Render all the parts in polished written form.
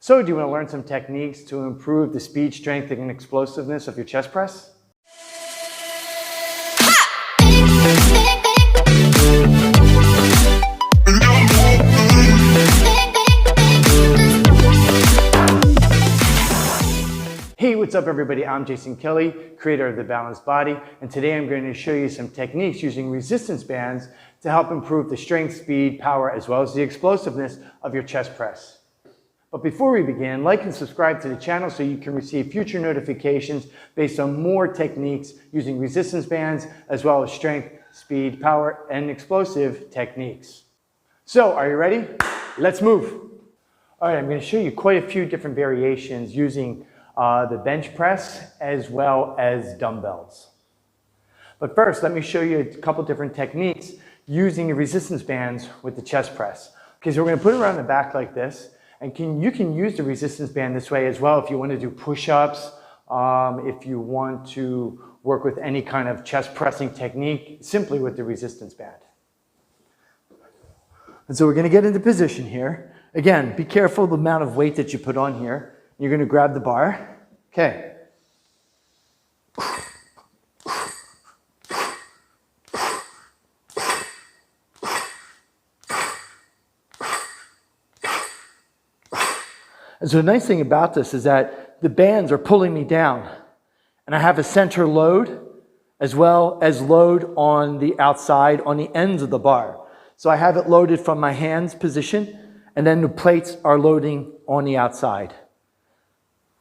So, do you want to learn some techniques to improve the speed, strength, and explosiveness of your chest press? Hey, what's up everybody? I'm Jason Kelly, creator of The Balanced Body, and today I'm going to show you some techniques using resistance bands to help improve the strength, speed, power, as well as the explosiveness of your chest press. But before we begin, like and subscribe to the channel so you can receive future notifications based on more techniques using resistance bands, as well as strength, speed, power, and explosive techniques. So, are you ready? Let's move. All right, I'm going to show you quite a few different variations using the bench press as well as dumbbells. But first, let me show you a couple different techniques using the resistance bands with the chest press. Okay, so we're going to put it around the back like this, and you can use the resistance band this way as well if you want to do push-ups, if you want to work with any kind of chest pressing technique simply with the resistance band. And so we're going to get into position here. Again, be careful the amount of weight that you put on here. You're going to grab the bar. Okay. And so the nice thing about this is that the bands are pulling me down. And I have a center load as well as load on the outside, on the ends of the bar. So I have it loaded from my hands position, and then the plates are loading on the outside.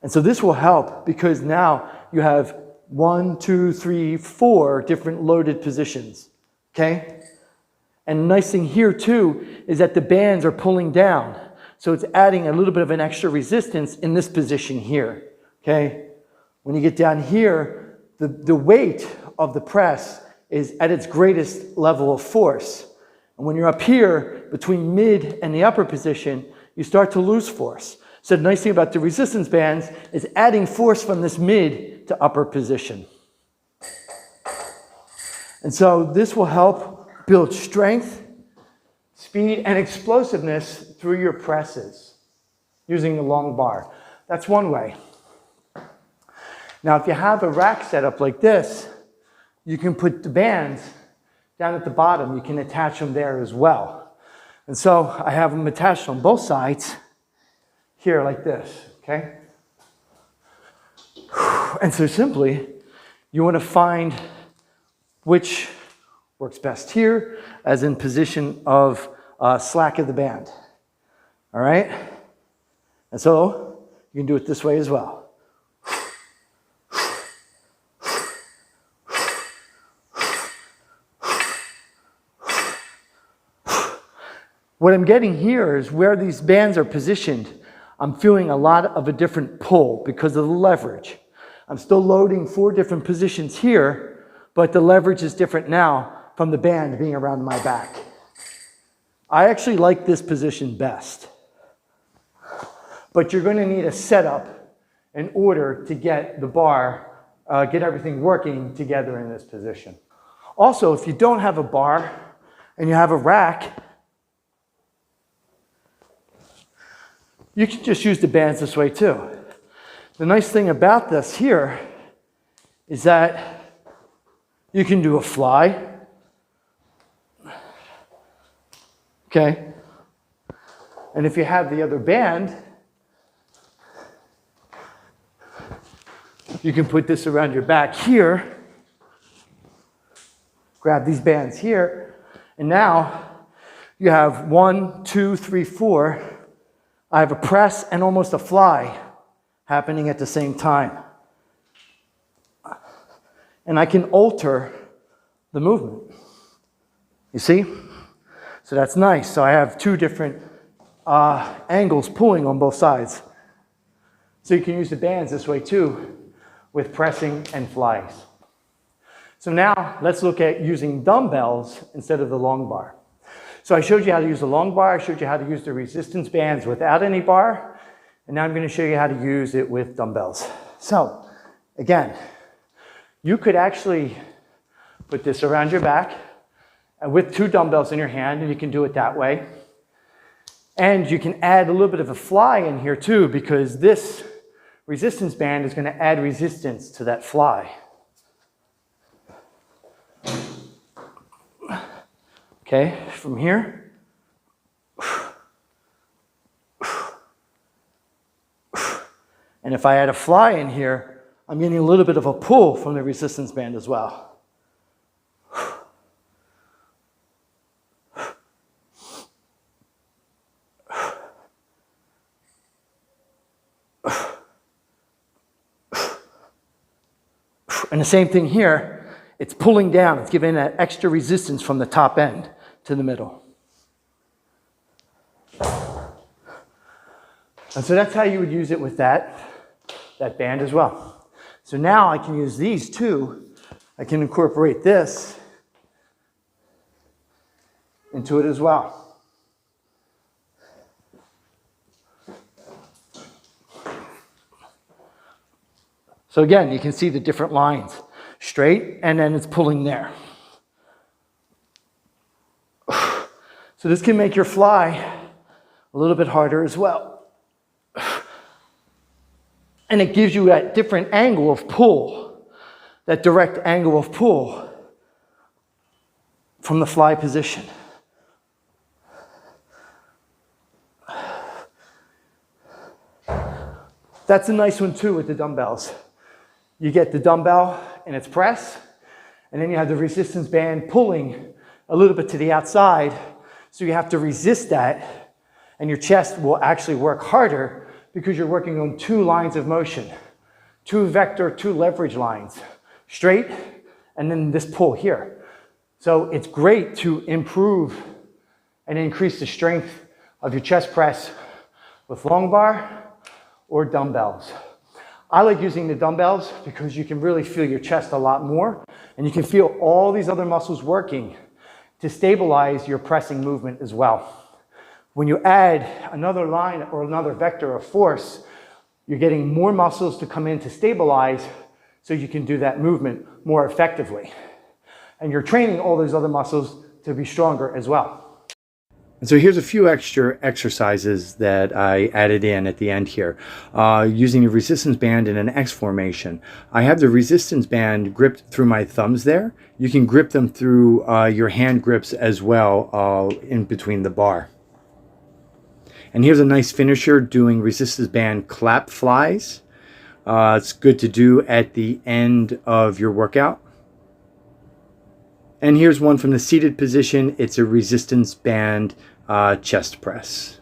And so this will help because now you have 1, 2, 3, 4 different loaded positions, okay? And the nice thing here too is that the bands are pulling down. So it's adding a little bit of an extra resistance in this position here, okay? When you get down here, the weight of the press is at its greatest level of force. And when you're up here, between mid and the upper position, you start to lose force. So the nice thing about the resistance bands is adding force from this mid to upper position. And so this will help build strength, speed, and explosiveness through your presses using the long bar. That's one way. Now, if you have a rack set up like this, you can put the bands down at the bottom. You can attach them there as well. And so I have them attached on both sides here like this, okay? And so simply, you want to find which works best here, as in position of slack of the band. All right? And so you can do it this way as well. What I'm getting here is where these bands are positioned, I'm feeling a lot of a different pull because of the leverage. I'm still loading 4 different positions here, but the leverage is different now from the band being around my back. I actually like this position best. But you're going to need a setup in order to get the bar, get everything working together in this position. Also, if you don't have a bar and you have a rack, you can just use the bands this way too. The nice thing about this here is that you can do a fly. Okay? And if you have the other band, you can put this around your back here, grab these bands here, and now you have 1, 2, 3, 4. I have a press and almost a fly happening at the same time. And I can alter the movement. You see? So that's nice. So I have 2 different angles pulling on both sides. So you can use the bands this way too with pressing and flies. So now let's look at using dumbbells instead of the long bar. So I showed you how to use the long bar, I showed you how to use the resistance bands without any bar, and now I'm going to show you how to use it with dumbbells. So, again, you could actually put this around your back with 2 dumbbells in your hand, and you can do it that way. And you can add a little bit of a fly in here too, because this resistance band is going to add resistance to that fly. Okay, from here. And if I add a fly in here, I'm getting a little bit of a pull from the resistance band as well. And the same thing here, it's pulling down, it's giving that extra resistance from the top end to the middle. And so that's how you would use it with that band as well. So now I can use these too. I can incorporate this into it as well. So again, you can see the different lines. Straight, and then it's pulling there. So this can make your fly a little bit harder as well. And it gives you that different angle of pull, that direct angle of pull from the fly position. That's a nice one too with the dumbbells. You get the dumbbell in its press, and then you have the resistance band pulling a little bit to the outside, so you have to resist that, and your chest will actually work harder because you're working on two lines of motion, two leverage lines, straight, and then this pull here. So it's great to improve and increase the strength of your chest press with long bar or dumbbells. I like using the dumbbells because you can really feel your chest a lot more, and you can feel all these other muscles working to stabilize your pressing movement as well. When you add another line or another vector of force, you're getting more muscles to come in to stabilize so you can do that movement more effectively. And you're training all those other muscles to be stronger as well. And so here's a few extra exercises that I added in at the end here. Using the resistance band in an X formation. I have the resistance band gripped through my thumbs there. You can grip them through your hand grips as well in between the bar. And here's a nice finisher doing resistance band clap flies. It's good to do at the end of your workout. And here's one from the seated position. It's a resistance band chest press.